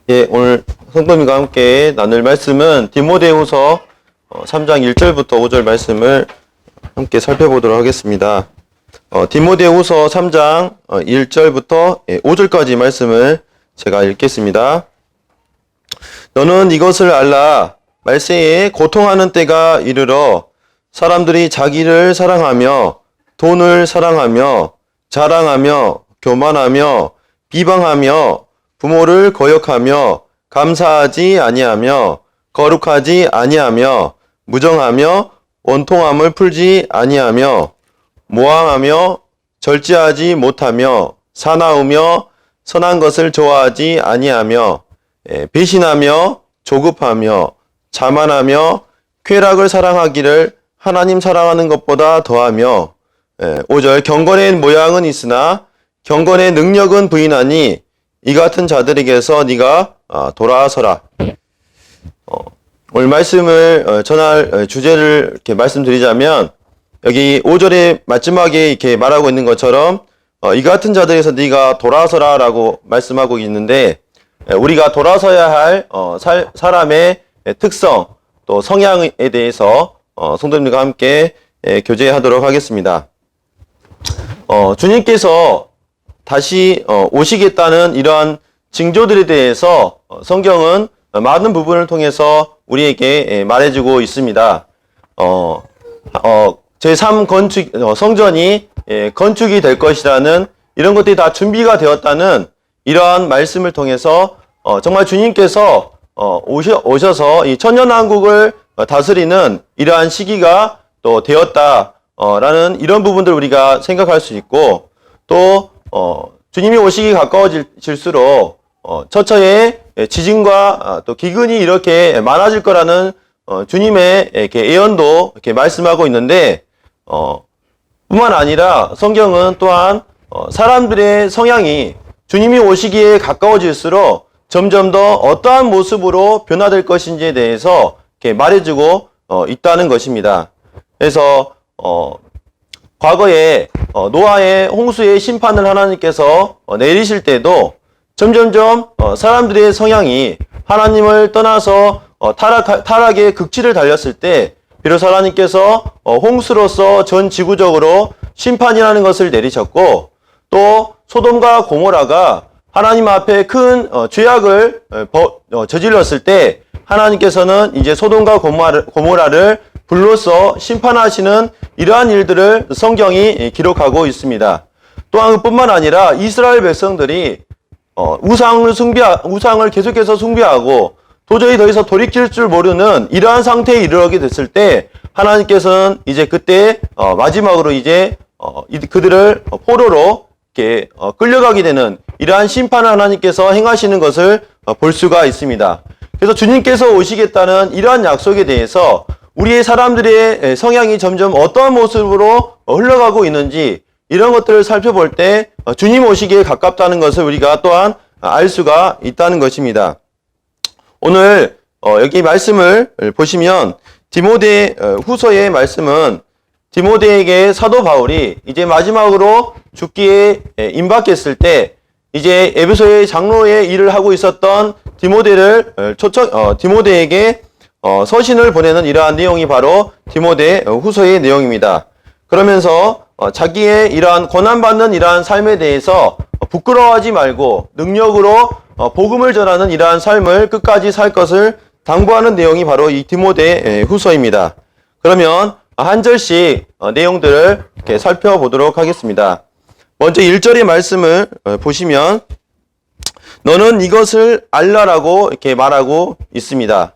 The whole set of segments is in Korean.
예, 오늘 성도님과 함께 나눌 말씀은 디모데후서 3장 1절부터 5절 말씀을 함께 살펴보도록 하겠습니다. 디모데후서 3장 1절부터 5절까지 말씀을 제가 읽겠습니다. 너는 이것을 알라. 말세에 고통하는 때가 이르러 사람들이 자기를 사랑하며 돈을 사랑하며 자랑하며 교만하며 비방하며 부모를 거역하며 감사하지 아니하며 거룩하지 아니하며 무정하며 원통함을 풀지 아니하며 모함하며 절제하지 못하며 사나우며 선한 것을 좋아하지 아니하며 배신하며 조급하며 자만하며 쾌락을 사랑하기를 하나님 사랑하는 것보다 더하며 5절 경건의 모양은 있으나 경건의 능력은 부인하니 이 같은 자들에게서 네가 돌아서라. 오늘 말씀을 전할 주제를 이렇게 말씀드리자면 여기 5절의 마지막에 이렇게 말하고 있는 것처럼 이 같은 자들에게서 네가 돌아서라라고 말씀하고 있는데 우리가 돌아서야 할 사람의 특성 또 성향에 대해서 성도님들과 함께 교제하도록 하겠습니다. 주님께서 다시 오시겠다는 이러한 징조들에 대해서 성경은 많은 부분을 통해서 우리에게 말해주고 있습니다. 제3 건축 성전이 건축이 될 것이라는 이런 것들이 다 준비가 되었다는 이러한 말씀을 통해서 정말 주님께서 오셔서 이 천년왕국을 다스리는 이러한 시기가 또 되었다라는 이런 부분들 우리가 생각할 수 있고 또 주님이 오시기 가까워질수록 처처에 지진과 또 기근이 이렇게 많아질 거라는 주님의 이렇게 예언도 이렇게 말씀하고 있는데 뿐만 아니라 성경은 또한 사람들의 성향이 주님이 오시기에 가까워질수록 점점 더 어떠한 모습으로 변화될 것인지에 대해서 이렇게 말해주고 있다는 것입니다. 그래서 과거에 노아의 홍수의 심판을 하나님께서 내리실 때도 점점점 사람들의 성향이 하나님을 떠나서 타락의 극치를 달렸을 때 비로소 하나님께서 홍수로서 전 지구적으로 심판이라는 것을 내리셨고 또 소돔과 고모라가 하나님 앞에 큰 죄악을 저질렀을 때 하나님께서는 이제 소돔과 고모라를 불로써 심판하시는 이러한 일들을 성경이 기록하고 있습니다. 또한 그뿐만 아니라 이스라엘 백성들이 우상을 계속해서 숭배하고 도저히 더 이상 돌이킬 줄 모르는 이러한 상태에 이르게 됐을 때 하나님께서는 이제 그때 마지막으로 이제 그들을 포로로 이렇게 끌려가게 되는 이러한 심판을 하나님께서 행하시는 것을 볼 수가 있습니다. 그래서 주님께서 오시겠다는 이러한 약속에 대해서 우리의 사람들의 성향이 점점 어떠한 모습으로 흘러가고 있는지 이런 것들을 살펴볼 때 주님 오시기에 가깝다는 것을 우리가 또한 알 수가 있다는 것입니다. 오늘 여기 말씀을 보시면 디모데 후서의 말씀은 디모데에게 사도 바울이 이제 마지막으로 죽기에 임박했을 때 이제 에베소의 장로의 일을 하고 있었던 디모데에게 서신을 보내는 이러한 내용이 바로 디모데 후서의 내용입니다. 그러면서 자기의 이러한 고난받는 이러한 삶에 대해서 부끄러워하지 말고 능력으로 복음을 전하는 이러한 삶을 끝까지 살 것을 당부하는 내용이 바로 이 디모데 후서입니다. 그러면 한 절씩 내용들을 이렇게 살펴보도록 하겠습니다. 먼저 1절의 말씀을 보시면 너는 이것을 알라라고 이렇게 말하고 있습니다.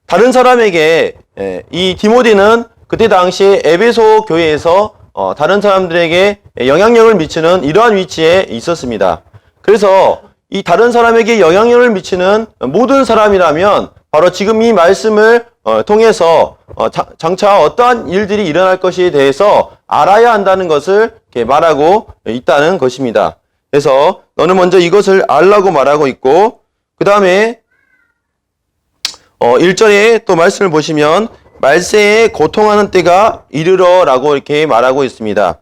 다른 사람에게 이 디모데는 그때 당시에 에베소 교회에서 다른 사람들에게 영향력을 미치는 이러한 위치에 있었습니다. 그래서 이 다른 사람에게 영향력을 미치는 모든 사람이라면 바로 지금 이 말씀을 통해서 장차 어떠한 일들이 일어날 것에 대해서 알아야 한다는 것을 이렇게 말하고 있다는 것입니다. 그래서 너는 먼저 이것을 알라고 말하고 있고 그 다음에 1절에 또 말씀을 보시면 말세에 고통하는 때가 이르러 라고 이렇게 말하고 있습니다.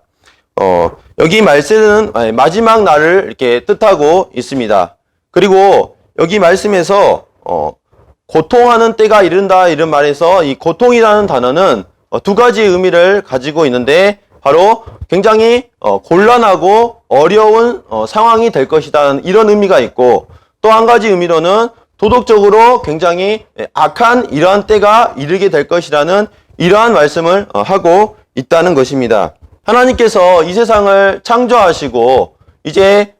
여기 말세는 마지막 날을 이렇게 뜻하고 있습니다. 그리고 여기 말씀에서 고통하는 때가 이른다 이런 말에서 이 고통이라는 단어는 두 가지 의미를 가지고 있는데 바로 굉장히 곤란하고 어려운 상황이 될 것이다 이런 의미가 있고 또 한 가지 의미로는 도덕적으로 굉장히 악한 이러한 때가 이르게 될 것이라는 이러한 말씀을 하고 있다는 것입니다. 하나님께서 이 세상을 창조하시고 이제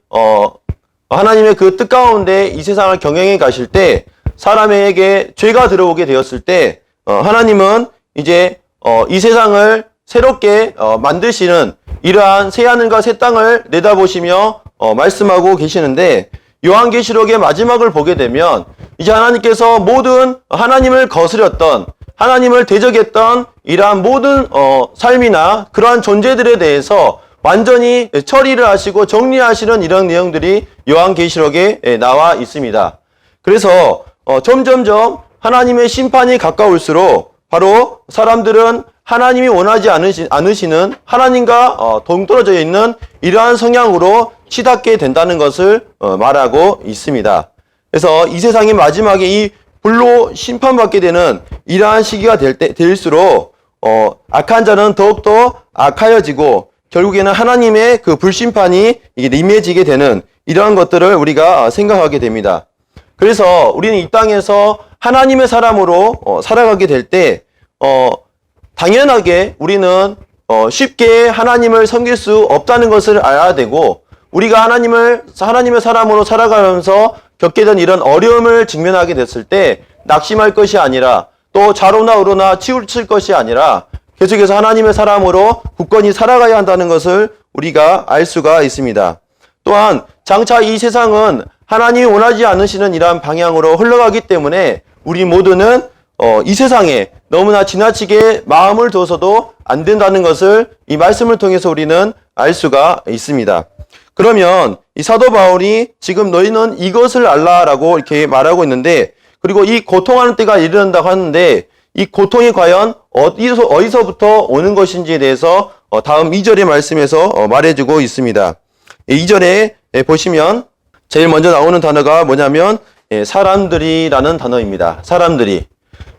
하나님의 그 뜻 가운데 이 세상을 경영해 가실 때 사람에게 죄가 들어오게 되었을 때 하나님은 이제 이 세상을 새롭게 만드시는 이러한 새하늘과 새 땅을 내다보시며 말씀하고 계시는데 요한계시록의 마지막을 보게 되면 이제 하나님께서 모든 하나님을 거스렸던 하나님을 대적했던 이러한 모든 삶이나 그러한 존재들에 대해서 완전히 처리를 하시고 정리하시는 이런 내용들이 요한계시록에 나와 있습니다. 그래서 점점점 하나님의 심판이 가까울수록 바로 사람들은 하나님이 원하지 않으시는 하나님과 동떨어져 있는 이러한 성향으로 치닫게 된다는 것을 말하고 있습니다. 그래서 이 세상의 마지막에 이 불로 심판받게 되는 이러한 시기가 될수록 악한 자는 더욱더 악하여지고 결국에는 하나님의 그 불심판이 이게 임해지게 되는 이러한 것들을 우리가 생각하게 됩니다. 그래서 우리는 이 땅에서 하나님의 사람으로 살아가게 될 때 당연하게 우리는 쉽게 하나님을 섬길 수 없다는 것을 알아야 되고 우리가 하나님의 사람으로 살아가면서 겪게 된 이런 어려움을 직면하게 됐을 때 낙심할 것이 아니라 또 좌로나 우로나 치우칠 것이 아니라 계속해서 하나님의 사람으로 굳건히 살아가야 한다는 것을 우리가 알 수가 있습니다. 또한 장차 이 세상은 하나님이 원하지 않으시는 이러한 방향으로 흘러가기 때문에 우리 모두는 이 세상에 너무나 지나치게 마음을 둬서도 안 된다는 것을 이 말씀을 통해서 우리는 알 수가 있습니다. 그러면 이 사도 바울이 지금 너희는 이것을 알라라고 이렇게 말하고 있는데 그리고 이 고통하는 때가 이른다고 하는데 이 고통이 과연 어디서부터 오는 것인지에 대해서 다음 2절의 말씀에서 말해주고 있습니다. 2절에 보시면 제일 먼저 나오는 단어가 뭐냐면 사람들이라는 단어입니다. 사람들이.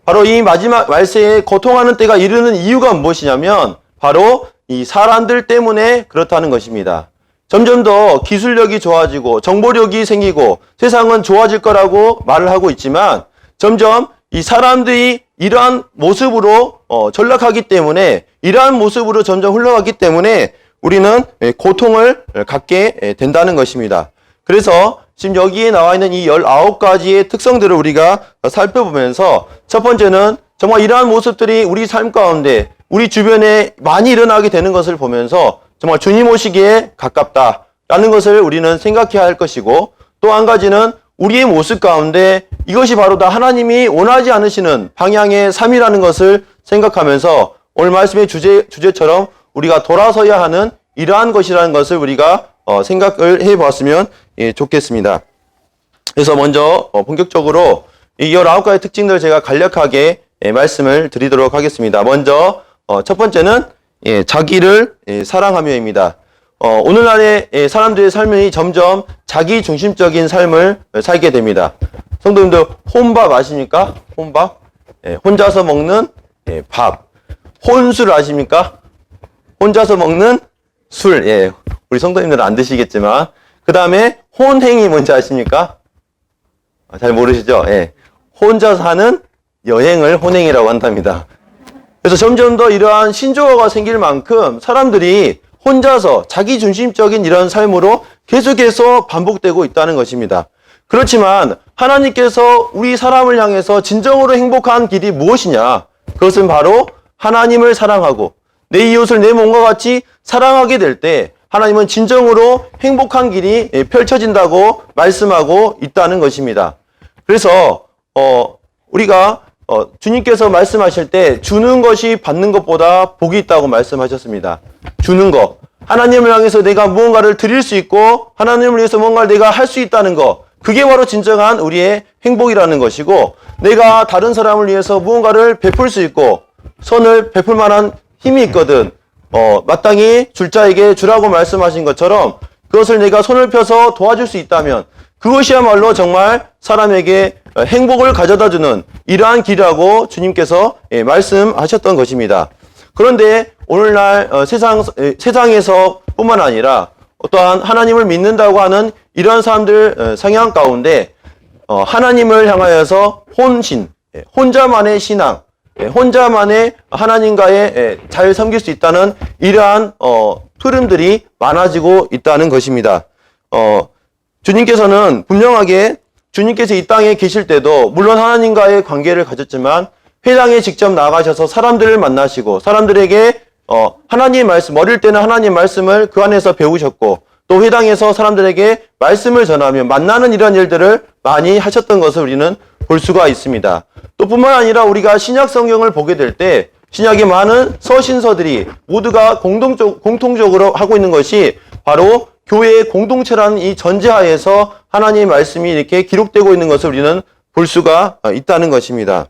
바로 이 마지막 말세에 고통하는 때가 이르는 이유가 무엇이냐면 바로 이 사람들 때문에 그렇다는 것입니다. 점점 더 기술력이 좋아지고 정보력이 생기고 세상은 좋아질 거라고 말을 하고 있지만 점점 이 사람들이 이러한 모습으로 전락하기 때문에 이러한 모습으로 점점 흘러가기 때문에 우리는 고통을 갖게 된다는 것입니다. 그래서 지금 여기에 나와 있는 이 19가지의 특성들을 우리가 살펴보면서 첫 번째는 정말 이러한 모습들이 우리 삶 가운데 우리 주변에 많이 일어나게 되는 것을 보면서 정말 주님 오시기에 가깝다라는 것을 우리는 생각해야 할 것이고 또 한 가지는 우리의 모습 가운데 이것이 바로 다 하나님이 원하지 않으시는 방향의 삶이라는 것을 생각하면서 오늘 말씀의 주제처럼 우리가 돌아서야 하는 이러한 것이라는 것을 우리가 생각을 해보았으면 좋겠습니다. 그래서 먼저 본격적으로 이 19가지 특징들을 제가 간략하게 말씀을 드리도록 하겠습니다. 먼저 첫 번째는 자기를 사랑하며입니다. 오늘날의 사람들의 삶이 점점 자기 중심적인 삶을 살게 됩니다. 성도님들 혼밥 아십니까? 혼밥? 혼자서 먹는 밥. 혼술 아십니까? 혼자서 먹는 술. 우리 성도님들은 안 드시겠지만 그 다음에 혼행이 뭔지 아십니까? 잘 모르시죠? 혼자서 하는 여행을 혼행이라고 한답니다. 그래서 점점 더 이러한 신조어가 생길 만큼 사람들이 혼자서 자기 중심적인 이런 삶으로 계속해서 반복되고 있다는 것입니다. 그렇지만 하나님께서 우리 사람을 향해서 진정으로 행복한 길이 무엇이냐? 그것은 바로 하나님을 사랑하고 내 이웃을 내 몸과 같이 사랑하게 될 때 하나님은 진정으로 행복한 길이 펼쳐진다고 말씀하고 있다는 것입니다. 그래서 우리가 주님께서 말씀하실 때 주는 것이 받는 것보다 복이 있다고 말씀하셨습니다. 주는 것. 하나님을 향해서 내가 무언가를 드릴 수 있고 하나님을 위해서 뭔가를 내가 할 수 있다는 것. 그게 바로 진정한 우리의 행복이라는 것이고 내가 다른 사람을 위해서 무언가를 베풀 수 있고 선을 베풀 만한 힘이 있거든. 마땅히 줄 자에게 주라고 말씀하신 것처럼 그것을 내가 손을 펴서 도와줄 수 있다면 그것이야말로 정말 사람에게 행복을 가져다주는 이러한 길이라고 주님께서 말씀하셨던 것입니다. 그런데 오늘날 세상에서 뿐만 아니라 또한 하나님을 믿는다고 하는 이런 사람들 성향 가운데 하나님을 향하여서 혼신, 혼자만의 신앙, 혼자만의 하나님과의 잘 섬길 수 있다는 이러한 흐름들이 많아지고 있다는 것입니다. 주님께서는 분명하게 주님께서 이 땅에 계실 때도 물론 하나님과의 관계를 가졌지만 회당에 직접 나가셔서 사람들을 만나시고 사람들에게 하나님의 말씀, 어릴 때는 하나님의 말씀을 그 안에서 배우셨고 또 회당에서 사람들에게 말씀을 전하며 만나는 이런 일들을 많이 하셨던 것을 우리는 볼 수가 있습니다. 또 뿐만 아니라 우리가 신약 성경을 보게 될 때 신약의 많은 서신서들이 모두가 공통적으로 하고 있는 것이 바로 교회의 공동체라는 이 전제하에서 하나님의 말씀이 이렇게 기록되고 있는 것을 우리는 볼 수가 있다는 것입니다.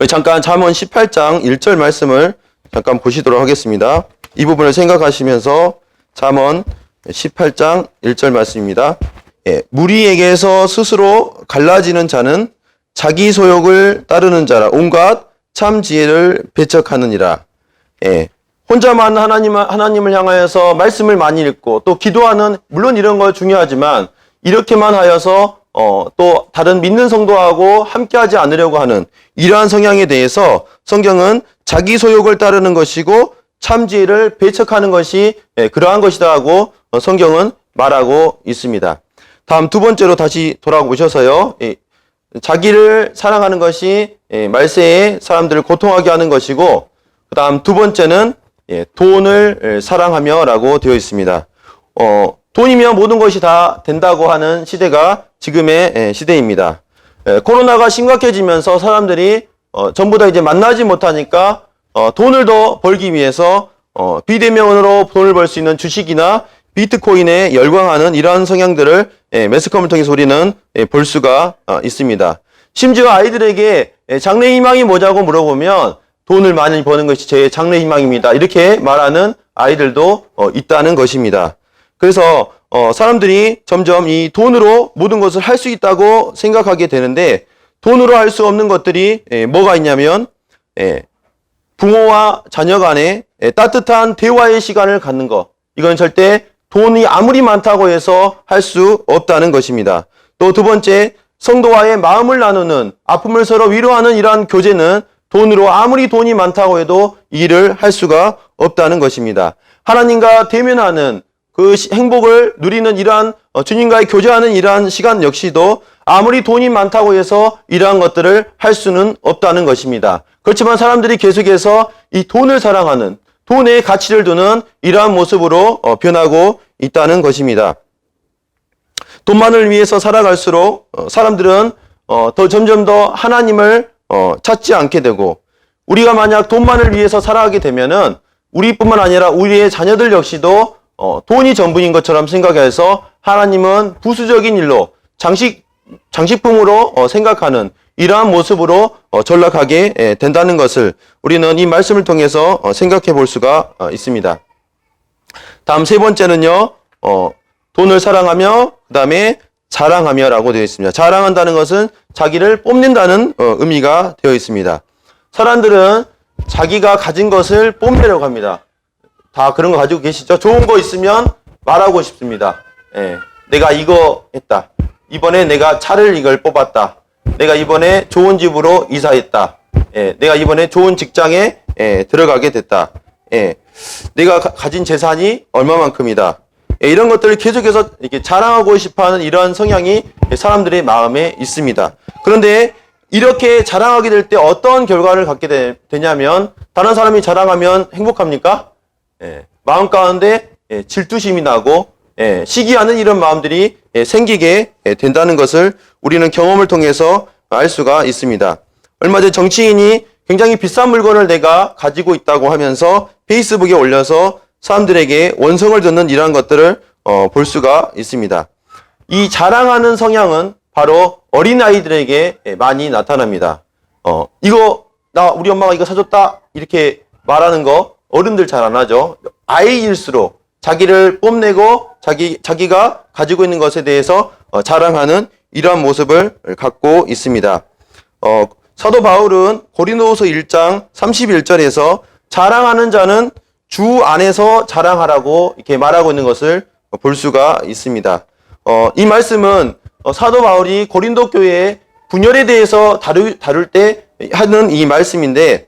잠깐 잠언 18장 1절 말씀을 잠깐 보시도록 하겠습니다. 이 부분을 생각하시면서 잠언 18장 1절 말씀입니다. 무리에게서 스스로 갈라지는 자는 자기 소욕을 따르는 자라 온갖 참 지혜를 배척하느니라. 혼자만 하나님을 향하여서 말씀을 많이 읽고 또 기도하는 물론 이런 거 중요하지만 이렇게만 하여서 또 다른 믿는 성도하고 함께하지 않으려고 하는 이러한 성향에 대해서 성경은 자기 소욕을 따르는 것이고 참 지혜를 배척하는 것이 그러한 것이다 하고 성경은 말하고 있습니다. 다음 두 번째로 다시 돌아오셔서요. 자기를 사랑하는 것이 말세에 사람들을 고통하게 하는 것이고 그 다음 두 번째는 돈을 사랑하며 라고 되어 있습니다. 돈이면 모든 것이 다 된다고 하는 시대가 지금의 시대입니다. 코로나가 심각해지면서 사람들이 전부 다 이제 만나지 못하니까 돈을 더 벌기 위해서 비대면으로 돈을 벌 수 있는 주식이나 비트코인에 열광하는 이러한 성향들을 매스컴을 통해서 우리는 볼 수가 있습니다. 심지어 아이들에게 장래 희망이 뭐냐고 물어보면 돈을 많이 버는 것이 제 장래 희망입니다. 이렇게 말하는 아이들도 있다는 것입니다. 그래서 사람들이 점점 이 돈으로 모든 것을 할 수 있다고 생각하게 되는데 돈으로 할 수 없는 것들이 뭐가 있냐면 부모와 자녀 간에 따뜻한 대화의 시간을 갖는 것. 이건 절대 돈이 아무리 많다고 해서 할 수 없다는 것입니다. 또 두 번째, 성도와의 마음을 나누는 아픔을 서로 위로하는 이러한 교제는 돈으로 아무리 돈이 많다고 해도 이 일을 할 수가 없다는 것입니다. 하나님과 대면하는 그 행복을 누리는 이러한 주님과의 교제하는 이러한 시간 역시도 아무리 돈이 많다고 해서 이러한 것들을 할 수는 없다는 것입니다. 그렇지만 사람들이 계속해서 이 돈을 사랑하는 돈의 가치를 두는 이러한 모습으로 변하고 있다는 것입니다. 돈만을 위해서 살아갈수록 사람들은 더 점점 더 하나님을 찾지 않게 되고 우리가 만약 돈만을 위해서 살아가게 되면은 우리뿐만 아니라 우리의 자녀들 역시도 돈이 전부인 것처럼 생각해서 하나님은 부수적인 일로 장식품으로 생각하는 이러한 모습으로 전락하게 된다는 것을 우리는 이 말씀을 통해서 생각해 볼 수가 있습니다. 다음 세 번째는요, 돈을 사랑하며 그 다음에 자랑하며라고 되어 있습니다. 자랑한다는 것은 자기를 뽐낸다는 의미가 되어 있습니다. 사람들은 자기가 가진 것을 뽐내려고 합니다. 다 그런 거 가지고 계시죠? 좋은 거 있으면 말하고 싶습니다. 내가 이거 했다. 이번에 내가 차를 이걸 뽑았다. 내가 이번에 좋은 집으로 이사했다. 내가 이번에 좋은 직장에 들어가게 됐다. 내가 가진 재산이 얼마만큼이다. 이런 것들을 계속해서 이렇게 자랑하고 싶어하는 이런 성향이 사람들의 마음에 있습니다. 그런데 이렇게 자랑하게 될 때 어떤 결과를 갖게 되냐면 다른 사람이 자랑하면 행복합니까? 마음 가운데 질투심이 나고 시기하는 이런 마음들이 생기게 된다는 것을 우리는 경험을 통해서 알 수가 있습니다. 얼마 전 정치인이 굉장히 비싼 물건을 내가 가지고 있다고 하면서 페이스북에 올려서 사람들에게 원성을 듣는 이러한 것들을 볼 수가 있습니다. 이 자랑하는 성향은 바로 어린아이들에게 많이 나타납니다. 우리 엄마가 이거 사줬다 이렇게 말하는 거 어른들 잘 안 하죠. 아이일수록 자기를 뽐내고 자기가 가지고 있는 것에 대해서 자랑하는 이러한 모습을 갖고 있습니다. 사도 바울은 고린도후서 1장 31절에서 자랑하는 자는 주 안에서 자랑하라고 이렇게 말하고 있는 것을 볼 수가 있습니다. 이 말씀은 사도 바울이 고린도 교회의 분열에 대해서 다룰 때 하는 이 말씀인데,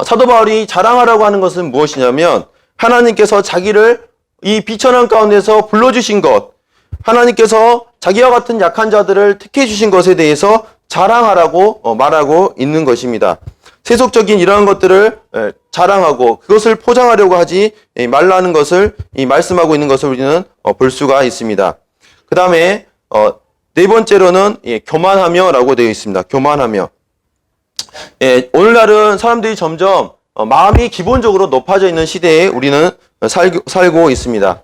사도 바울이 자랑하라고 하는 것은 무엇이냐면 하나님께서 자기를 이 비천한 가운데서 불러주신 것, 하나님께서 자기와 같은 약한 자들을 택해 주신 것에 대해서 자랑하라고 말하고 있는 것입니다. 세속적인 이러한 것들을 자랑하고 그것을 포장하려고 하지 말라는 것을 말씀하고 있는 것을 우리는 볼 수가 있습니다. 그 다음에 네 번째로는 교만하며라고 되어 있습니다. 교만하며. 오늘날은 사람들이 점점 마음이 기본적으로 높아져 있는 시대에 우리는 살고 있습니다.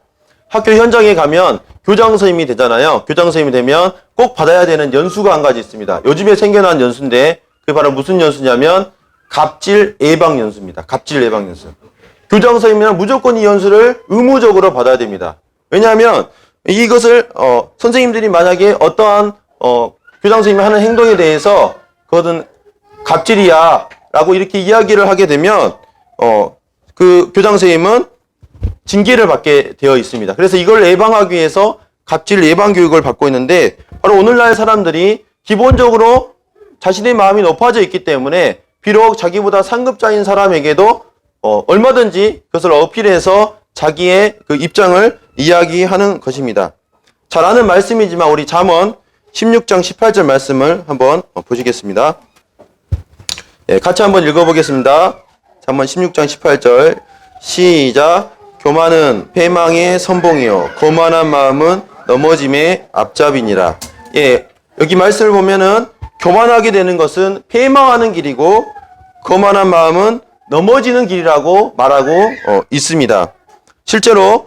학교 현장에 가면 교장 선생님이 되잖아요. 교장 선생님이 되면 꼭 받아야 되는 연수가 한 가지 있습니다. 요즘에 생겨난 연수인데 그게 바로 무슨 연수냐면 갑질 예방 연수입니다. 갑질 예방 연수. 교장 선생님은 무조건 이 연수를 의무적으로 받아야 됩니다. 왜냐하면 이것을 선생님들이 만약에 어떠한 교장 선생님이 하는 행동에 대해서 그것은 갑질이야 라고 이렇게 이야기를 하게 되면 그 교장 선생님은 징계를 받게 되어 있습니다. 그래서 이걸 예방하기 위해서 갑질 예방 교육을 받고 있는데, 바로 오늘날 사람들이 기본적으로 자신의 마음이 높아져 있기 때문에 비록 자기보다 상급자인 사람에게도 얼마든지 그것을 어필해서 자기의 그 입장을 이야기하는 것입니다. 잘 아는 말씀이지만 우리 잠언 16장 18절 말씀을 한번 보시겠습니다. 같이 한번 읽어보겠습니다. 잠언 16장 18절 시작. 교만은 패망의 선봉이요 거만한 마음은 넘어짐의 앞잡이니라. 여기 말씀을 보면은 교만하게 되는 것은 패망하는 길이고 거만한 마음은 넘어지는 길이라고 말하고 있습니다. 실제로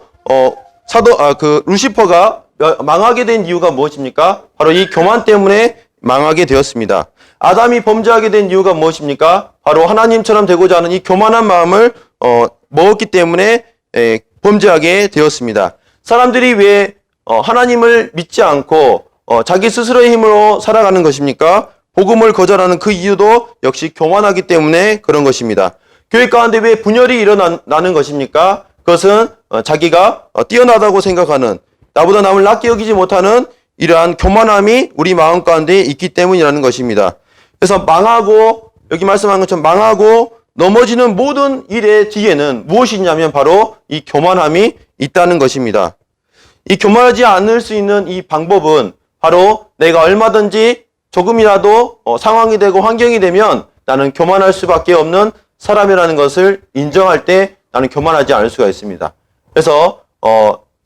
루시퍼가 망하게 된 이유가 무엇입니까? 바로 이 교만 때문에 망하게 되었습니다. 아담이 범죄하게 된 이유가 무엇입니까? 바로 하나님처럼 되고자 하는 이 교만한 마음을 먹었기 때문에 범죄하게 되었습니다. 사람들이 왜 하나님을 믿지 않고 자기 스스로의 힘으로 살아가는 것입니까? 복음을 거절하는 그 이유도 역시 교만하기 때문에 그런 것입니다. 교회 가운데 왜 분열이 일어나는 것입니까? 그것은 자기가 뛰어나다고 생각하는, 나보다 남을 낮게 여기지 못하는 이러한 교만함이 우리 마음 가운데 있기 때문이라는 것입니다. 그래서 망하고, 여기 말씀한 것처럼 망하고 넘어지는 모든 일의 뒤에는 무엇이 있냐면 바로 이 교만함이 있다는 것입니다. 이 교만하지 않을 수 있는 이 방법은 바로 내가 얼마든지 조금이라도 상황이 되고 환경이 되면 나는 교만할 수밖에 없는 사람이라는 것을 인정할 때 나는 교만하지 않을 수가 있습니다. 그래서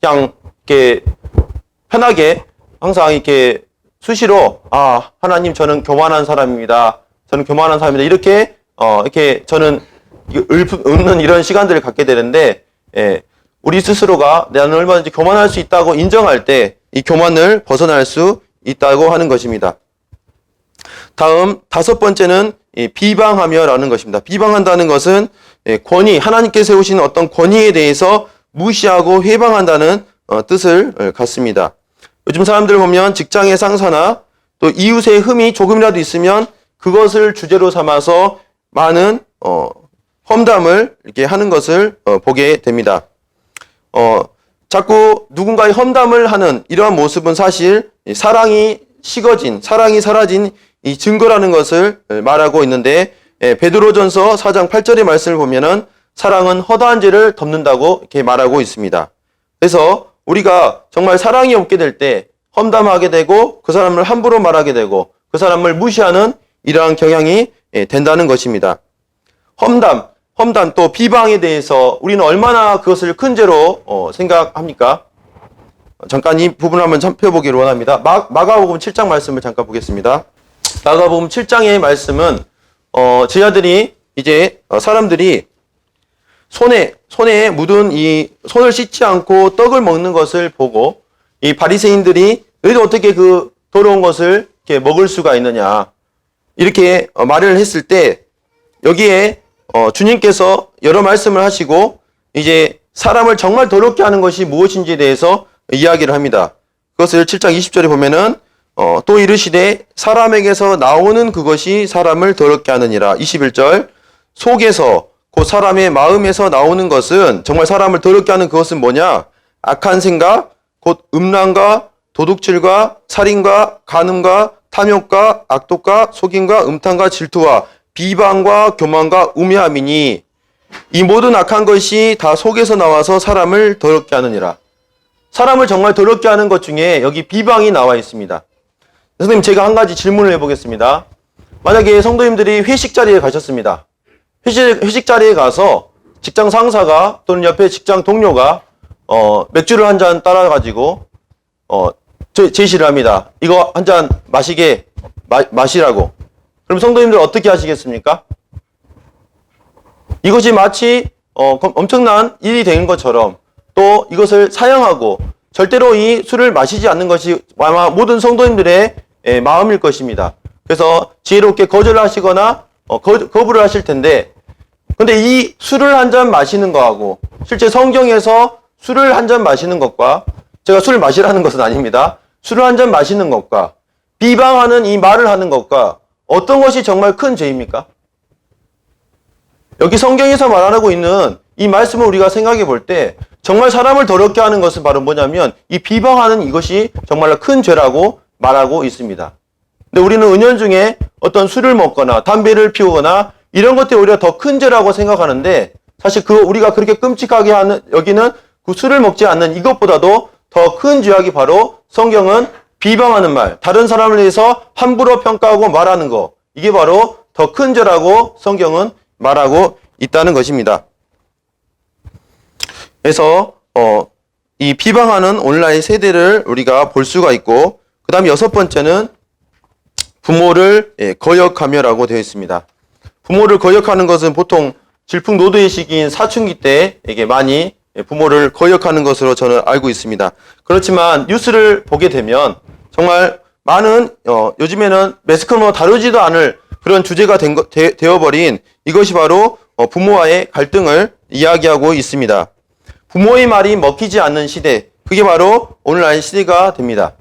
그냥 이렇게 편하게 항상 이렇게 수시로 하나님 저는 교만한 사람입니다. 저는 교만한 사람입니다. 이렇게 저는 웃는 이런 시간들을 갖게 되는데, 우리 스스로가 나는 얼마든지 교만할 수 있다고 인정할 때 이 교만을 벗어날 수 있다고 하는 것입니다. 다음 다섯 번째는 비방하며라는 것입니다. 비방한다는 것은 권위, 하나님께 세우신 어떤 권위에 대해서 무시하고 회방한다는 뜻을 갖습니다. 요즘 사람들 보면 직장의 상사나 또 이웃의 흠이 조금이라도 있으면 그것을 주제로 삼아서 많은 험담을 이렇게 하는 것을 보게 됩니다. 자꾸 누군가의 험담을 하는 이러한 모습은 사실 사랑이 식어진, 사랑이 사라진 이 증거라는 것을 말하고 있는데, 베드로전서 4장 8절의 말씀을 보면은 사랑은 허다한 죄를 덮는다고 이렇게 말하고 있습니다. 그래서 우리가 정말 사랑이 없게 될 때 험담하게 되고 그 사람을 함부로 말하게 되고 그 사람을 무시하는 이러한 경향이 된다는 것입니다. 험담 또 비방에 대해서 우리는 얼마나 그것을 큰 죄로 생각합니까? 잠깐 이 부분을 한번 살펴보기를 원합니다. 마가복음 7장 말씀을 잠깐 보겠습니다. 마가복음 7장의 말씀은 제자들이 이제 사람들이 손에 묻은 이 손을 씻지 않고 떡을 먹는 것을 보고 이 바리새인들이 너희들 어떻게 그 더러운 것을 이렇게 먹을 수가 있느냐 이렇게 말을 했을 때 여기에 주님께서 여러 말씀을 하시고 이제 사람을 정말 더럽게 하는 것이 무엇인지에 대해서 이야기를 합니다. 그것을 7장 20절에 보면은 또 이르시되 사람에게서 나오는 그것이 사람을 더럽게 하느니라. 21절 속에서 곧 사람의 마음에서 나오는 것은 정말 사람을 더럽게 하는 그것은 뭐냐? 악한 생각, 곧 음란과 도둑질과 살인과 간음과 탐욕과 악독과 속임과 음탕과 질투와 비방과 교만과 우매함이니 이 모든 악한 것이 다 속에서 나와서 사람을 더럽게 하느니라. 사람을 정말 더럽게 하는 것 중에 여기 비방이 나와 있습니다. 선생님, 제가 한 가지 질문을 해보겠습니다. 만약에 성도님들이 회식 자리에 가셨습니다. 회식 자리에 가서 직장 상사가 또는 옆에 직장 동료가 맥주를 한 잔 따라가지고 제시를 합니다. 이거 한 잔 마시라고. 그럼 성도님들 어떻게 하시겠습니까? 이것이 마치 엄청난 일이 된 것처럼 또 이것을 사양하고 절대로 이 술을 마시지 않는 것이 아마 모든 성도님들의 마음일 것입니다. 그래서 지혜롭게 거절을 하시거나 거부를 하실 텐데, 근데 이 술을 한 잔 마시는 거하고 실제 성경에서 술을 한 잔 마시는 것과, 제가 술을 마시라는 것은 아닙니다. 술을 한 잔 마시는 것과 비방하는 이 말을 하는 것과 어떤 것이 정말 큰 죄입니까? 여기 성경에서 말하고 있는 이 말씀을 우리가 생각해 볼 때 정말 사람을 더럽게 하는 것은 바로 뭐냐면 이 비방하는 이것이 정말로 큰 죄라고 말하고 있습니다. 근데 우리는 은연중에 어떤 술을 먹거나 담배를 피우거나 이런 것들이 오히려 더 큰 죄라고 생각하는데, 사실 우리가 그렇게 끔찍하게 여기는 그 술을 먹지 않는 이것보다도 더 큰 죄악이 바로 성경은 비방하는 말, 다른 사람을 위해서 함부로 평가하고 말하는 거, 이게 바로 더 큰 죄라고 성경은 말하고 있다는 것입니다. 그래서 이 비방하는 오늘날 세대를 우리가 볼 수가 있고, 그 다음 6번째는 부모를 거역하며라고 되어 있습니다. 부모를 거역하는 것은 보통 질풍노도의 시기인 사춘기 때 이게 많이 부모를 거역하는 것으로 저는 알고 있습니다. 그렇지만 뉴스를 보게 되면 정말 많은 요즘에는 매스컴으로 다루지도 않을 그런 주제가 되어버린 이것이 바로 부모와의 갈등을 이야기하고 있습니다. 부모의 말이 먹히지 않는 시대, 그게 바로 오늘날 시대가 됩니다.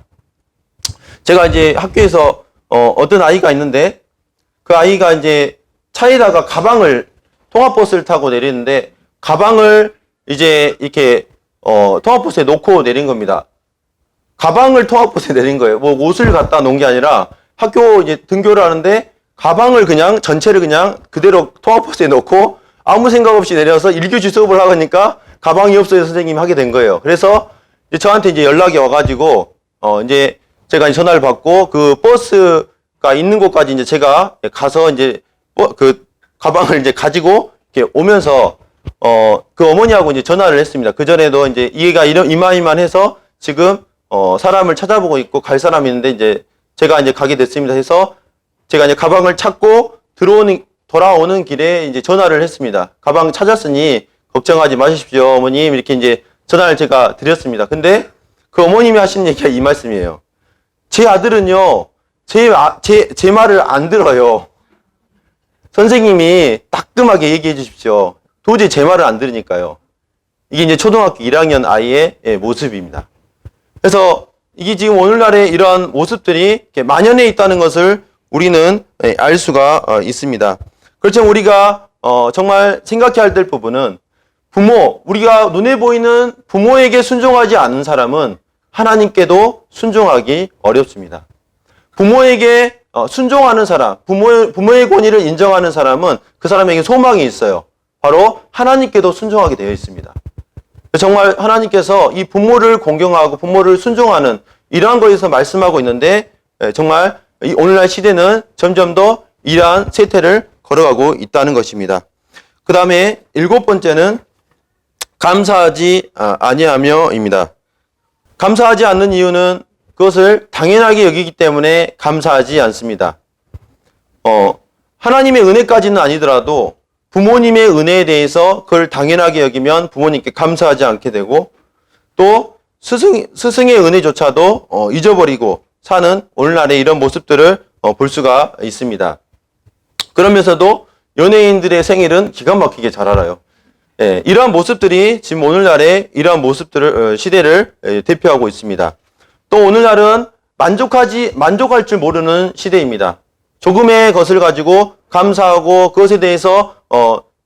제가 이제 학교에서 어떤 아이가 있는데, 그 아이가 이제 차에다가 통합버스를 타고 내리는데 가방을 이제 이렇게 통합버스에 놓고 내린 겁니다. 가방을 통합버스에 내린 거예요. 뭐 옷을 갖다 놓은 게 아니라 학교 이제 등교를 하는데 가방을 그냥 전체를 그냥 그대로 통합버스에 놓고 아무 생각 없이 내려서 1교시 수업을 하니까 가방이 없어서 선생님이 하게 된 거예요. 그래서 이제 저한테 이제 연락이 와가지고 이제 제가 전화를 받고 그 버스가 있는 곳까지 이제 제가 가서 이제 그 가방을 이제 가지고 이렇게 오면서 그 어머니하고 이제 전화를 했습니다. 그 전에도 이제 얘가 이만해서 지금 사람을 찾아보고 있고 갈 사람이 있는데 이제 제가 이제 가게 됐습니다. 해서 제가 이제 가방을 찾고 돌아오는 길에 이제 전화를 했습니다. 가방 찾았으니 걱정하지 마십시오, 어머님. 이렇게 이제 전화를 제가 드렸습니다. 근데 그 어머님이 하신 얘기가 이 말씀이에요. 제 아들은요, 제 말을 안 들어요. 선생님이 따끔하게 얘기해 주십시오. 도저히 제 말을 안 들으니까요. 이게 이제 초등학교 1학년 아이의 모습입니다. 그래서 이게 지금 오늘날의 이러한 모습들이 이렇게 만연해 있다는 것을 우리는 알 수가 있습니다. 그렇지만 우리가 정말 생각해야 될 부분은 우리가 눈에 보이는 부모에게 순종하지 않는 사람은 하나님께도 순종하기 어렵습니다. 부모에게 순종하는 사람, 부모의 권위를 인정하는 사람은 그 사람에게 소망이 있어요. 바로 하나님께도 순종하게 되어 있습니다. 정말 하나님께서 이 부모를 공경하고 부모를 순종하는 이러한 것에서 말씀하고 있는데, 정말 오늘날 시대는 점점 더 이러한 세태를 걸어가고 있다는 것입니다. 그 다음에 7번째는 감사하지 아니하며입니다. 감사하지 않는 이유는 그것을 당연하게 여기기 때문에 감사하지 않습니다. 하나님의 은혜까지는 아니더라도 부모님의 은혜에 대해서 그걸 당연하게 여기면 부모님께 감사하지 않게 되고, 또 스승의 은혜조차도 잊어버리고 사는 오늘날의 이런 모습들을 볼 수가 있습니다. 그러면서도 연예인들의 생일은 기가 막히게 잘 알아요. 예, 이러한 모습들이 지금 오늘날의 이러한 모습들을 시대를 대표하고 있습니다. 또 오늘날은 만족할 줄 모르는 시대입니다. 조금의 것을 가지고 감사하고 그것에 대해서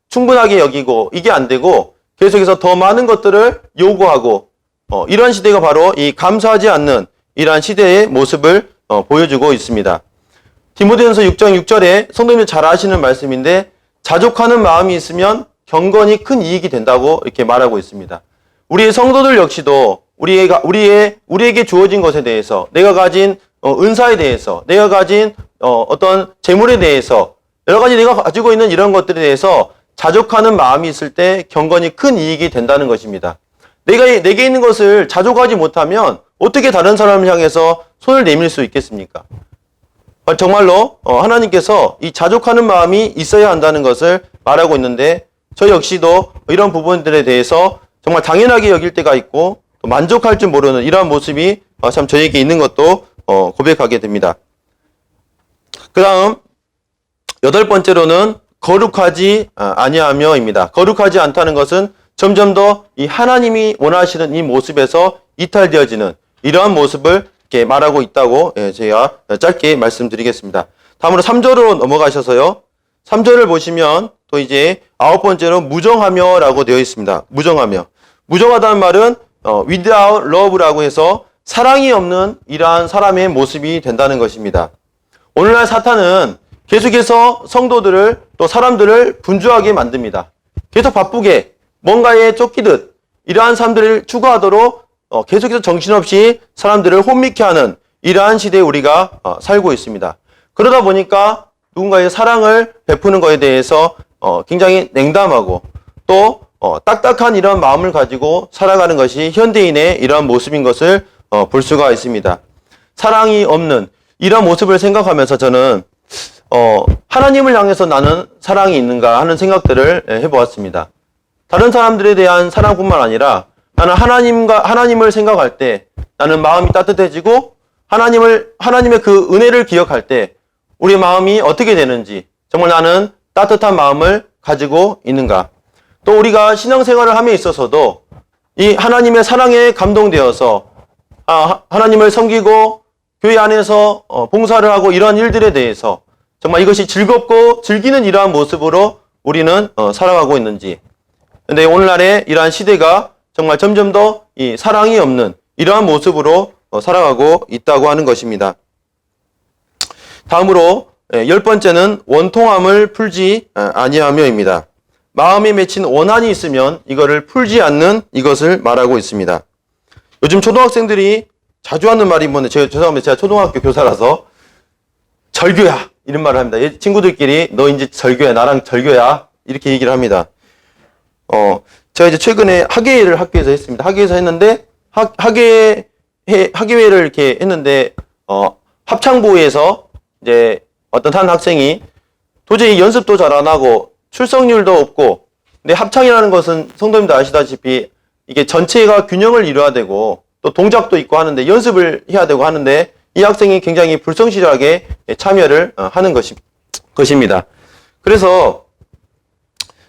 충분하게 여기고 이게 안 되고 계속해서 더 많은 것들을 요구하고 이런 시대가 바로 이 감사하지 않는 이러한 시대의 모습을 보여주고 있습니다. 디모데전서 6장 6절에 성도님들 잘 아시는 말씀인데 자족하는 마음이 있으면 경건이 큰 이익이 된다고 이렇게 말하고 있습니다. 우리의 성도들 역시도 우리에게 주어진 것에 대해서 내가 가진 은사에 대해서 내가 가진 어떤 재물에 대해서 여러 가지 내가 가지고 있는 이런 것들에 대해서 자족하는 마음이 있을 때 경건이 큰 이익이 된다는 것입니다. 내게 있는 것을 자족하지 못하면 어떻게 다른 사람을 향해서 손을 내밀 수 있겠습니까? 정말로 하나님께서 이 자족하는 마음이 있어야 한다는 것을 말하고 있는데 저 역시도 이런 부분들에 대해서 정말 당연하게 여길 때가 있고 또 만족할 줄 모르는 이러한 모습이 참 저에게 있는 것도 고백하게 됩니다. 그 다음 8번째로는 거룩하지 아니하며입니다. 거룩하지 않다는 것은 점점 더 이 하나님이 원하시는 이 모습에서 이탈되어지는 이러한 모습을 이렇게 말하고 있다고 제가 짧게 말씀드리겠습니다. 다음으로 3절로 넘어가셔서요. 3절을 보시면 또 이제 9번째로 무정하며라고 되어 있습니다. 무정하며. 무정하다는 말은 without love라고 해서 사랑이 없는 이러한 사람의 모습이 된다는 것입니다. 오늘날 사탄은 계속해서 성도들을 또 사람들을 분주하게 만듭니다. 계속 바쁘게 뭔가에 쫓기듯 이러한 사람들을 추구하도록 계속해서 정신없이 사람들을 혼미케 하는 이러한 시대에 우리가 살고 있습니다. 그러다 보니까 누군가의 사랑을 베푸는 것에 대해서 굉장히 냉담하고 또 딱딱한 이런 마음을 가지고 살아가는 것이 현대인의 이러한 모습인 것을 볼 수가 있습니다. 사랑이 없는 이런 모습을 생각하면서 저는 하나님을 향해서 나는 사랑이 있는가 하는 생각들을 해보았습니다. 다른 사람들에 대한 사랑뿐만 아니라 나는 하나님을 생각할 때 나는 마음이 따뜻해지고 하나님의 그 은혜를 기억할 때 우리의 마음이 어떻게 되는지 정말 나는 따뜻한 마음을 가지고 있는가. 또 우리가 신앙생활을 함에 있어서도 이 하나님의 사랑에 감동되어서 하나님을 섬기고 교회 안에서 봉사를 하고 이러한 일들에 대해서 정말 이것이 즐겁고 즐기는 이러한 모습으로 우리는 살아가고 있는지. 근데 오늘날의 이러한 시대가 정말 점점 더 이 사랑이 없는 이러한 모습으로 살아가고 있다고 하는 것입니다. 다음으로 10번째는 원통함을 풀지 아니하며입니다. 마음에 맺힌 원한이 있으면 이거를 풀지 않는 이것을 말하고 있습니다. 요즘 초등학생들이 자주 하는 말이 뭔데, 죄송합니다. 제가 초등학교 교사라서 절교야 이런 말을 합니다. 친구들끼리 너 이제 절교야, 나랑 절교야 이렇게 얘기를 합니다. 제가 이제 최근에 학예회를 학교에서 했습니다. 학교에서 했는데 학예회를 이렇게 했는데 합창부에서 이제 어떤 한 학생이 도저히 연습도 잘 안 하고 출석률도 없고, 근데 합창이라는 것은 성도님도 아시다시피 이게 전체가 균형을 이루어야 되고 또 동작도 있고 하는데 연습을 해야 되고 하는데 이 학생이 굉장히 불성실하게 참여를 하는 것입니다. 그래서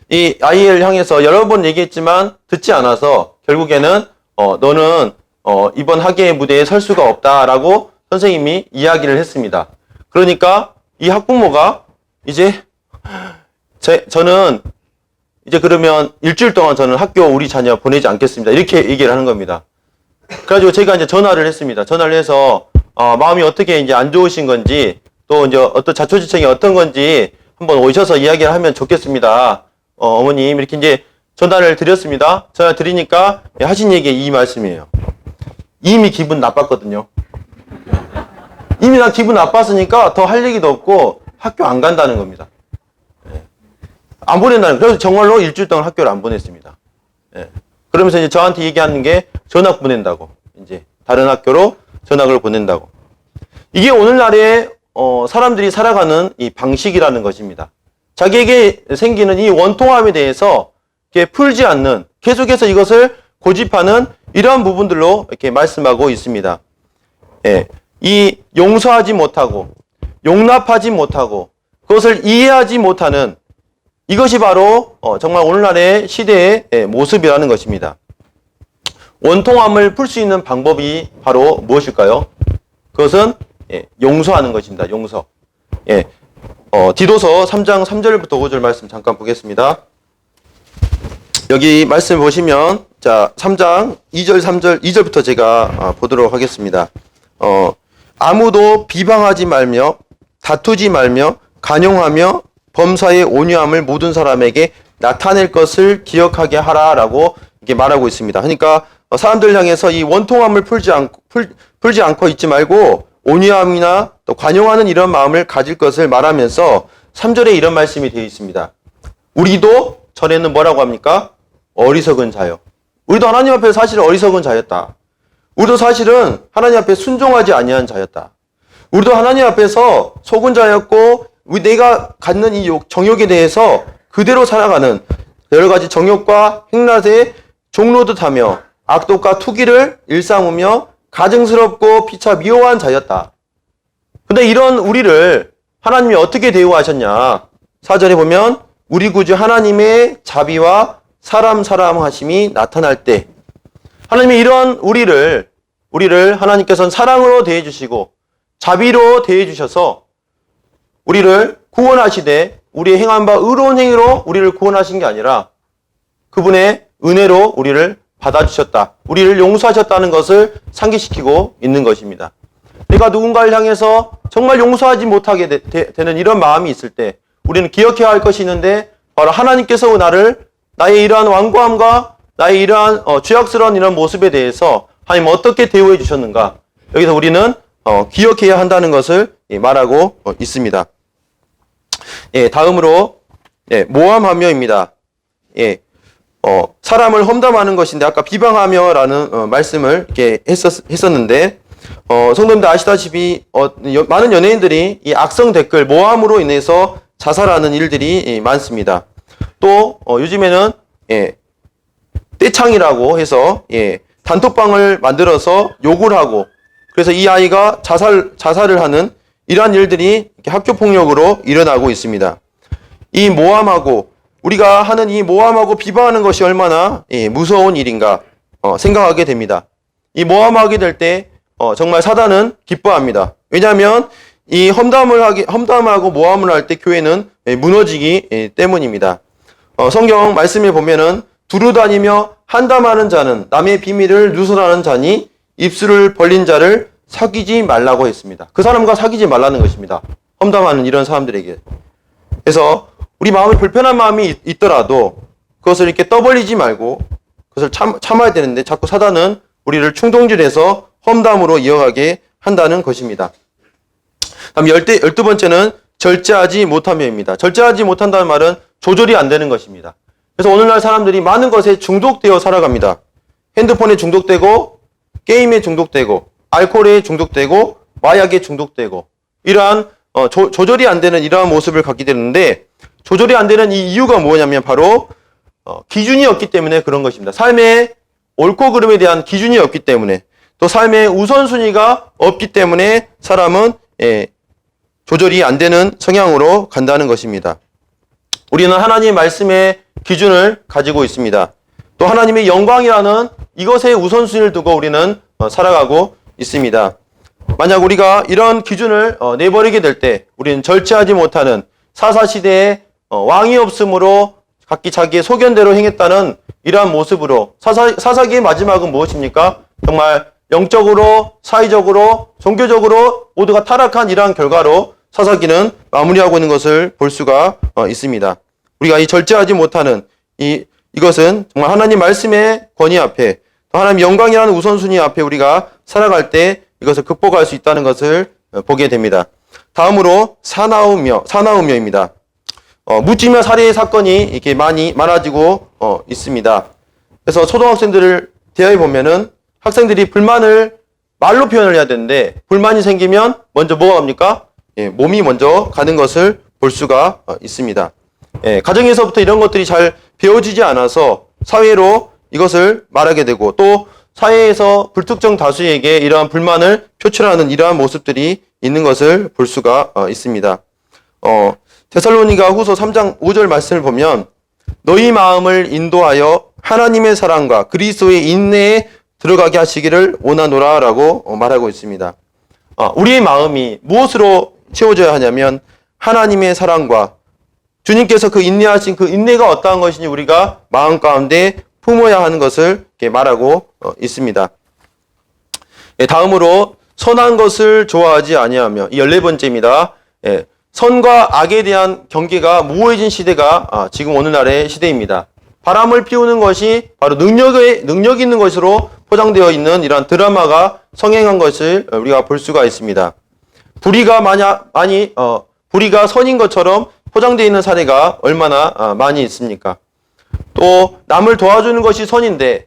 이 아이를 향해서 여러 번 얘기했지만 듣지 않아서 결국에는 너는 이번 학예회 무대에 설 수가 없다라고 선생님이 이야기를 했습니다. 그러니까 이 학부모가 이제 저는 이제 그러면 일주일 동안 저는 학교 우리 자녀 보내지 않겠습니다. 이렇게 얘기를 하는 겁니다. 그래가지고 제가 이제 전화를 했습니다. 전화를 해서 마음이 어떻게 이제 안 좋으신 건지 또 이제 어떤 자초지청이 어떤 건지 한번 오셔서 이야기를 하면 좋겠습니다. 어머님 이렇게 이제 전화를 드렸습니다. 전화 드리니까 하신 얘기 이 말씀이에요. 이미 기분 나빴거든요. 이미 나 기분 나빴으니까 더 할 얘기도 없고 학교 안 간다는 겁니다. 안 보낸다는 거예요. 그래서 정말로 일주일 동안 학교를 안 보냈습니다. 그러면서 이제 저한테 얘기하는 게 전학 보낸다고. 이제 다른 학교로 전학을 보낸다고. 이게 오늘날의 사람들이 살아가는 이 방식이라는 것입니다. 자기에게 생기는 이 원통함에 대해서 이렇게 풀지 않는, 계속해서 이것을 고집하는 이러한 부분들로 이렇게 말씀하고 있습니다. 이 용서하지 못하고, 용납하지 못하고, 그것을 이해하지 못하는 이것이 바로 정말 오늘날의 시대의 모습이라는 것입니다. 원통함을 풀 수 있는 방법이 바로 무엇일까요? 그것은 용서하는 것입니다. 용서. 디도서 3장 3절부터 5절 말씀 잠깐 보겠습니다. 여기 말씀 보시면 자 3장 2절 3절 2절부터 제가 보도록 하겠습니다. 아무도 비방하지 말며 다투지 말며 간용하며 범사의 온유함을 모든 사람에게 나타낼 것을 기억하게 하라라고 이렇게 말하고 있습니다. 그러니까 사람들 향해서 이 원통함을 풀지 않고 있지 말고 온유함이나 또 관용하는 이런 마음을 가질 것을 말하면서 3절에 이런 말씀이 되어 있습니다. 우리도 전에는 뭐라고 합니까? 어리석은 자요. 우리도 하나님 앞에 사실 어리석은 자였다. 우리도 사실은 하나님 앞에 순종하지 아니한 자였다. 우리도 하나님 앞에서 속은 자였고 내가 갖는 이 정욕에 대해서 그대로 살아가는 여러 가지 정욕과 행락에 종로듯하며 악독과 투기를 일삼으며 가증스럽고 피차 미워한 자였다. 근데 이런 우리를 하나님이 어떻게 대우하셨냐? 4절에 보면 우리 구주 하나님의 자비와 사랑하심이 나타날 때 하나님이 이런 우리를 하나님께서는 사랑으로 대해주시고 자비로 대해주셔서 우리를 구원하시되 우리의 행한 바 의로운 행위로 우리를 구원하신 게 아니라 그분의 은혜로 우리를 받아주셨다. 우리를 용서하셨다는 것을 상기시키고 있는 것입니다. 내가 누군가를 향해서 정말 용서하지 못하게 되는 이런 마음이 있을 때 우리는 기억해야 할 것이 있는데 바로 하나님께서 나의 이러한 완고함과 나의 이러한 죄악스러운 이런 모습에 대해서 하나님 어떻게 대우해 주셨는가. 여기서 우리는 기억해야 한다는 것을 말하고 있습니다. 다음으로 모함하며입니다. 사람을 험담하는 것인데 아까 비방하며라는 말씀을 이렇게 했었는데 성도님들 아시다시피 많은 연예인들이 이 악성 댓글 모함으로 인해서 자살하는 일들이 많습니다. 또 요즘에는 떼창이라고 해서 단톡방을 만들어서 욕을 하고 그래서 이 아이가 자살을 하는 이러한 일들이 학교 폭력으로 일어나고 있습니다. 이 모함하고 우리가 하는 이 모함하고 비방하는 것이 얼마나 무서운 일인가 생각하게 됩니다. 이 모함하게 될 때 정말 사단은 기뻐합니다. 왜냐하면 이 험담하고 모함을 할 때 교회는 무너지기 때문입니다. 성경 말씀에 보면은 두루다니며 한담하는 자는 남의 비밀을 누설하는 자니 입술을 벌린 자를 사귀지 말라고 했습니다. 그 사람과 사귀지 말라는 것입니다. 험담하는 이런 사람들에게. 그래서 우리 마음에 불편한 마음이 있더라도 그것을 이렇게 떠벌리지 말고 그것을 참아야 되는데 자꾸 사단은 우리를 충동질해서 험담으로 이어가게 한다는 것입니다. 다음 12번째는 절제하지 못하며입니다. 절제하지 못한다는 말은 조절이 안 되는 것입니다. 그래서 오늘날 사람들이 많은 것에 중독되어 살아갑니다. 핸드폰에 중독되고 게임에 중독되고 알코올에 중독되고 마약에 중독되고 이러한 조절이 안 되는 이러한 모습을 갖게 되는데 조절이 안 되는 이 이유가 뭐냐면 바로 기준이 없기 때문에 그런 것입니다. 삶의 옳고 그름에 대한 기준이 없기 때문에 또 삶의 우선순위가 없기 때문에 사람은 조절이 안 되는 성향으로 간다는 것입니다. 우리는 하나님의 말씀의 기준을 가지고 있습니다. 또 하나님의 영광이라는 이것의 우선순위를 두고 우리는 살아가고 있습니다. 만약 우리가 이런 기준을 내버리게 될 때 우리는 절제하지 못하는 사사시대에 왕이 없으므로 각기 자기의 소견대로 행했다는 이러한 모습으로 사사기의 마지막은 무엇입니까? 정말 영적으로, 사회적으로, 종교적으로 모두가 타락한 이러한 결과로 사사기는 마무리하고 있는 것을 볼 수가 있습니다. 우리가 이 절제하지 못하는 이것은 정말 하나님 말씀의 권위 앞에 또 하나님 영광이라는 우선순위 앞에 우리가 살아갈 때 이것을 극복할 수 있다는 것을 보게 됩니다. 다음으로 사나우며입니다. 묻지마 살해 사건이 이렇게 많아지고 있습니다. 그래서 초등학생들을 대하여 보면은 학생들이 불만을 말로 표현을 해야 되는데 불만이 생기면 먼저 뭐가 갑니까? 몸이 먼저 가는 것을 볼 수가 있습니다. 가정에서부터 이런 것들이 잘 배워지지 않아서 사회로 이것을 말하게 되고 또 사회에서 불특정 다수에게 이러한 불만을 표출하는 이러한 모습들이 있는 것을 볼 수가 있습니다. 데살로니가 후서 3장 5절 말씀을 보면 너희 마음을 인도하여 하나님의 사랑과 그리스도의 인내에 들어가게 하시기를 원하노라 라고 말하고 있습니다. 우리의 마음이 무엇으로 채워져야 하냐면 하나님의 사랑과 주님께서 그 인내하신 그 인내가 어떠한 것인지 우리가 마음 가운데 품어야 하는 것을 이렇게 말하고 있습니다. 다음으로 선한 것을 좋아하지 아니하며 이 14번째입니다. 선과 악에 대한 경계가 모호해진 시대가 지금 오늘날의 시대입니다. 바람을 피우는 것이 바로 능력 있는 것으로 포장되어 있는 이러한 드라마가 성행한 것을 우리가 볼 수가 있습니다. 불의가 선인 것처럼 포장되어 있는 사례가 얼마나 많이 있습니까? 또 남을 도와주는 것이 선인데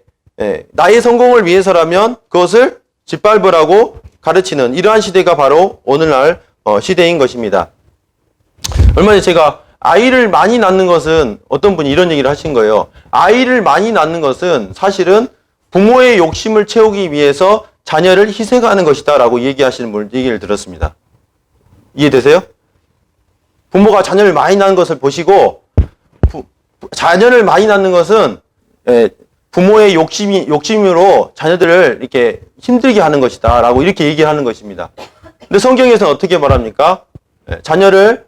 나의 성공을 위해서라면 그것을 짓밟으라고 가르치는 이러한 시대가 바로 오늘날 시대인 것입니다. 얼마 전에 제가 아이를 많이 낳는 것은 어떤 분이 이런 얘기를 하신 거예요. 아이를 많이 낳는 것은 사실은 부모의 욕심을 채우기 위해서 자녀를 희생하는 것이다 라고 얘기하시는 분 얘기를 들었습니다. 이해되세요? 부모가 자녀를 많이 낳는 것을 보시고 자녀를 많이 낳는 것은 부모의 욕심으로 자녀들을 이렇게 힘들게 하는 것이다 라고 이렇게 얘기를 하는 것입니다. 근데 성경에서는 어떻게 말합니까? 자녀를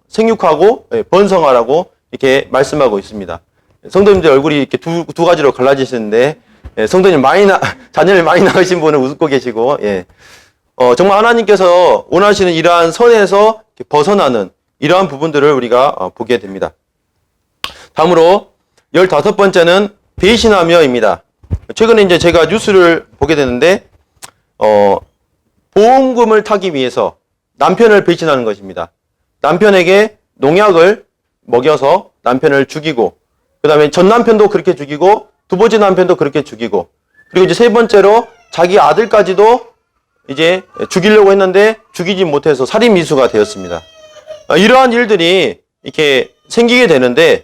생육하고 번성하라고 이렇게 말씀하고 있습니다. 성도님들 얼굴이 이렇게 두 가지로 갈라지시는데 성도님 자녀를 많이 낳으신 분은 웃고 계시고 정말 하나님께서 원하시는 이러한 선에서 벗어나는 이러한 부분들을 우리가 보게 됩니다. 다음으로 15번째는 배신하며입니다. 최근에 이제 제가 뉴스를 보게 되는데 보험금을 타기 위해서 남편을 배신하는 것입니다. 남편에게 농약을 먹여서 남편을 죽이고 그 다음에 전 남편도 그렇게 죽이고 두 번째 남편도 그렇게 죽이고 그리고 이제 세 번째로 자기 아들까지도 이제 죽이려고 했는데 죽이지 못해서 살인 미수가 되었습니다. 이러한 일들이 이렇게 생기게 되는데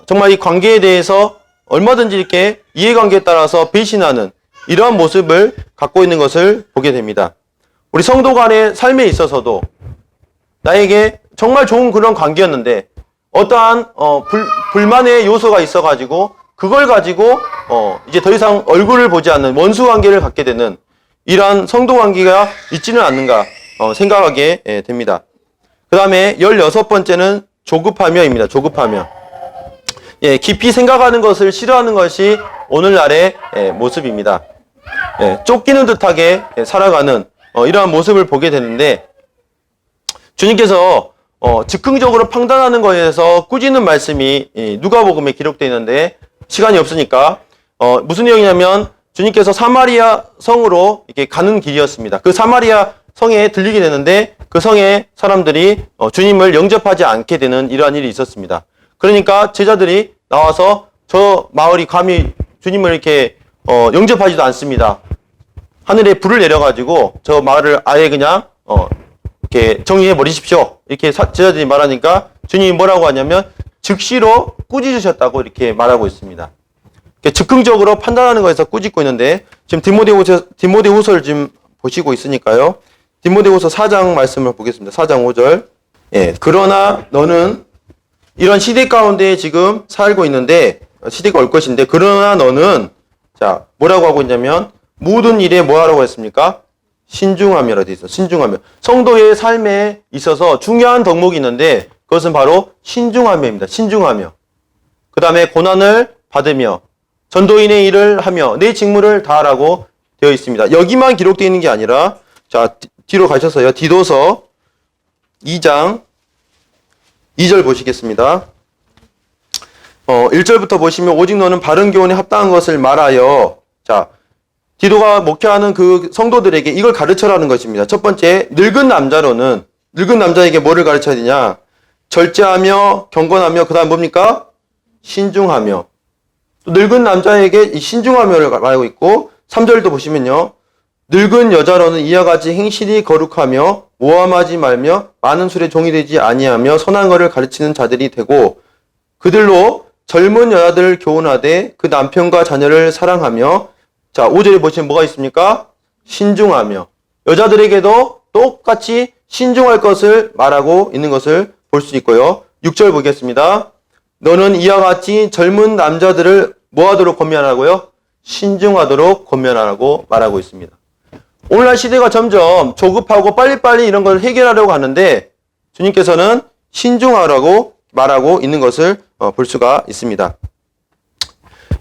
정말 이 관계에 대해서 얼마든지 이렇게 이해관계에 따라서 배신하는 이러한 모습을 갖고 있는 것을 보게 됩니다. 우리 성도 간의 삶에 있어서도 나에게 정말 좋은 그런 관계였는데 어떠한 불만의 요소가 있어가지고 그걸 가지고 이제 더 이상 얼굴을 보지 않는 원수 관계를 갖게 되는 이러한 성도 관계가 있지는 않는가 생각하게 됩니다. 그 다음에 16번째는 조급하며입니다. 조급하며. 깊이 생각하는 것을 싫어하는 것이 오늘날의 모습입니다. 쫓기는 듯하게 살아가는 이러한 모습을 보게 되는데 주님께서 즉흥적으로 판단하는 것에서 꾸짖는 말씀이 누가복음에 기록되어 있는데 시간이 없으니까 무슨 내용이냐면 주님께서 사마리아 성으로 이렇게 가는 길이었습니다. 그 사마리아 성에 들리게 되는데 그 성의 사람들이 주님을 영접하지 않게 되는 이러한 일이 있었습니다. 그러니까 제자들이 나와서 저 마을이 감히 주님을 이렇게 영접하지도 않습니다. 하늘에 불을 내려가지고 저 마을을 아예 그냥 이렇게 정리해 버리십시오. 이렇게 제자들이 말하니까 주님이 뭐라고 하냐면 즉시로 꾸짖으셨다고 이렇게 말하고 있습니다. 즉흥적으로 판단하는 것에서 꾸짖고 있는데 지금 디모데후서를 지금 보시고 있으니까요. 디모데후서 4장 말씀을 보겠습니다. 4장 5절. 그러나 너는 이런 시대 가운데 지금 살고 있는데 시대가 올 것인데 그러나 너는 자 뭐라고 하고 있냐면 모든 일에 뭐 하라고 했습니까? 신중하며라 되어 있어. 신중하며. 성도의 삶에 있어서 중요한 덕목이 있는데 그것은 바로 신중하며입니다. 신중하며. 그 다음에 고난을 받으며 전도인의 일을 하며 내 직무를 다하라고 되어 있습니다. 여기만 기록되어 있는 게 아니라 자 뒤로 가셔서요. 디도서 2장 2절 보시겠습니다. 1절부터 보시면 오직 너는 바른 교훈에 합당한 것을 말하여 자 디도가 목회하는 그 성도들에게 이걸 가르쳐라는 것입니다. 첫 번째, 늙은 남자에게 뭐를 가르쳐야 되냐? 절제하며 경건하며 그 다음 뭡니까? 신중하며. 또 늙은 남자에게 이 신중하며를 말하고 있고 3절도 보시면요. 늙은 여자로는 이와 같이 행실이 거룩하며 모함하지 말며 많은 술에 종이 되지 아니하며 선한 것을 가르치는 자들이 되고 그들로 젊은 여자들을 교훈하되 그 남편과 자녀를 사랑하며 자 5절에 보시면 뭐가 있습니까? 신중하며 여자들에게도 똑같이 신중할 것을 말하고 있는 것을 볼 수 있고요. 6절 보겠습니다. 너는 이와 같이 젊은 남자들을 뭐하도록 권면하라고요? 신중하도록 권면하라고 말하고 있습니다. 오늘날 시대가 점점 조급하고 빨리빨리 이런 걸 해결하려고 하는데 주님께서는 신중하라고 말하고 있는 것을 볼 수가 있습니다.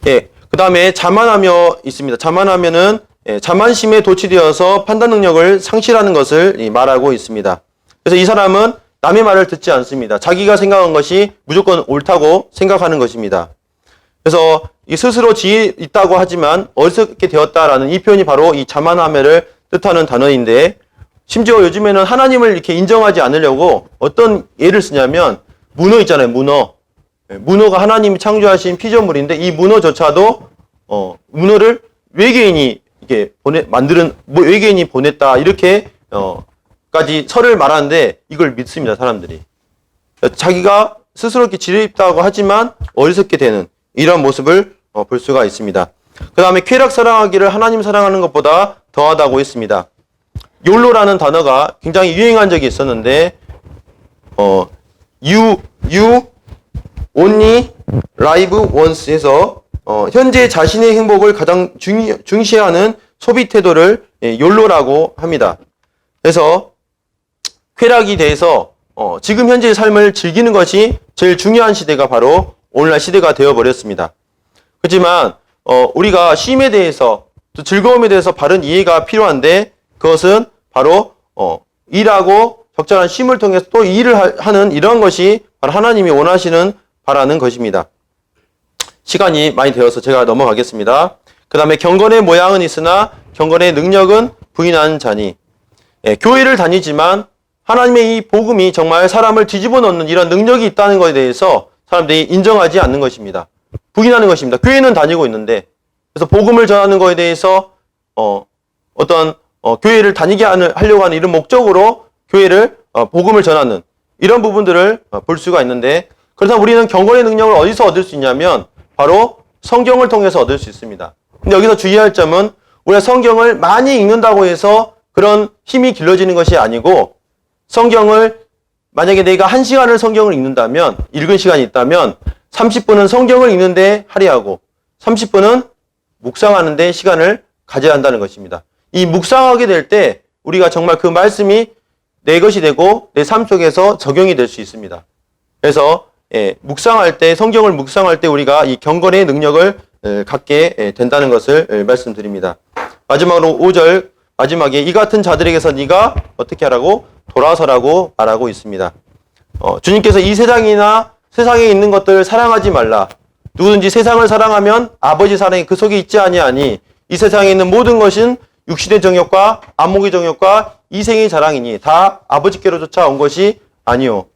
예, 그 다음에 자만하며 있습니다. 자만하면은 자만심에 도취되어서 판단 능력을 상실하는 것을 말하고 있습니다. 그래서 이 사람은 남의 말을 듣지 않습니다. 자기가 생각한 것이 무조건 옳다고 생각하는 것입니다. 그래서 이 스스로 지혜 있다고 하지만 어리석게 되었다라는 이 표현이 바로 이 자만함을 뜻하는 단어인데, 심지어 요즘에는 하나님을 이렇게 인정하지 않으려고 어떤 예를 쓰냐면 문어 있잖아요. 문어가 하나님이 창조하신 피조물인데 이 문어조차도 문어를 외계인이 이렇게 외계인이 보냈다 이렇게 까지 설을 말하는데 이걸 믿습니다. 사람들이 자기가 스스로 이렇게 지혜 있다고 하지만 어리석게 되는 이런 모습을 볼 수가 있습니다. 그 다음에 쾌락 사랑하기를 하나님 사랑하는 것보다 더하다고 했습니다. 욜로라는 단어가 굉장히 유행한 적이 있었는데 you only live once 해서 현재 자신의 행복을 가장 중시하는 소비 태도를 욜로라고 합니다. 그래서 쾌락이 대해서 지금 현재의 삶을 즐기는 것이 제일 중요한 시대가 바로 오늘날 시대가 되어버렸습니다. 그렇지만 우리가 쉼에 대해서 또 즐거움에 대해서 바른 이해가 필요한데 그것은 바로 일하고 적절한 쉼을 통해서 또 일을 하는 이런 것이 바로 하나님이 원하시는 바라는 것입니다. 시간이 많이 되어서 제가 넘어가겠습니다. 그 다음에 경건의 모양은 있으나 경건의 능력은 부인하는 자니. 교회를 다니지만 하나님의 이 복음이 정말 사람을 뒤집어 놓는 이런 능력이 있다는 것에 대해서 사람들이 인정하지 않는 것입니다. 부인하는 것입니다. 교회는 다니고 있는데, 그래서 복음을 전하는 것에 대해서 교회를 다니게 하려고 하는 이런 목적으로 교회를 복음을 전하는 이런 부분들을 볼 수가 있는데, 그렇다면 우리는 경건의 능력을 어디서 얻을 수 있냐면 바로 성경을 통해서 얻을 수 있습니다. 근데 여기서 주의할 점은 우리가 성경을 많이 읽는다고 해서 그런 힘이 길러지는 것이 아니고, 성경을 만약에 내가 1시간을 성경을 읽은 시간이 있다면 30분은 성경을 읽는데 할애하고 30분은 묵상하는데 시간을 가져야 한다는 것입니다. 이 묵상하게 될 때 우리가 정말 그 말씀이 내 것이 되고 내 삶 속에서 적용이 될 수 있습니다. 그래서 성경을 묵상할 때 우리가 이 경건의 능력을 갖게 된다는 것을 말씀드립니다. 마지막으로 5절 마지막에 이 같은 자들에게서 네가 어떻게 하라고? 돌아서라고 말하고 있습니다. 주님께서 이 세상이나 세상에 있는 것들을 사랑하지 말라. 누구든지 세상을 사랑하면 아버지 사랑이 그 속에 있지 아니하니 이 세상에 있는 모든 것은 육신의 정욕과 안목의 정욕과 이생의 자랑이니 다 아버지께로 쫓아온 것이 아니요.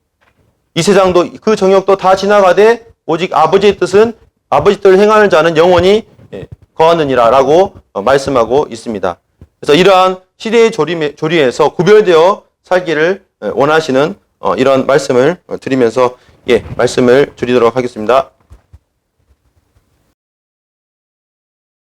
이 세상도 그 정욕도 다 지나가되 오직 아버지의 뜻은 아버지 뜻을 행하는 자는 영원히 거하느니라 라고 말씀하고 있습니다. 그래서 이러한 시대의 조리에서 구별되어 살기를 원하시는 이런 말씀을 드리면서 말씀을 드리도록 하겠습니다.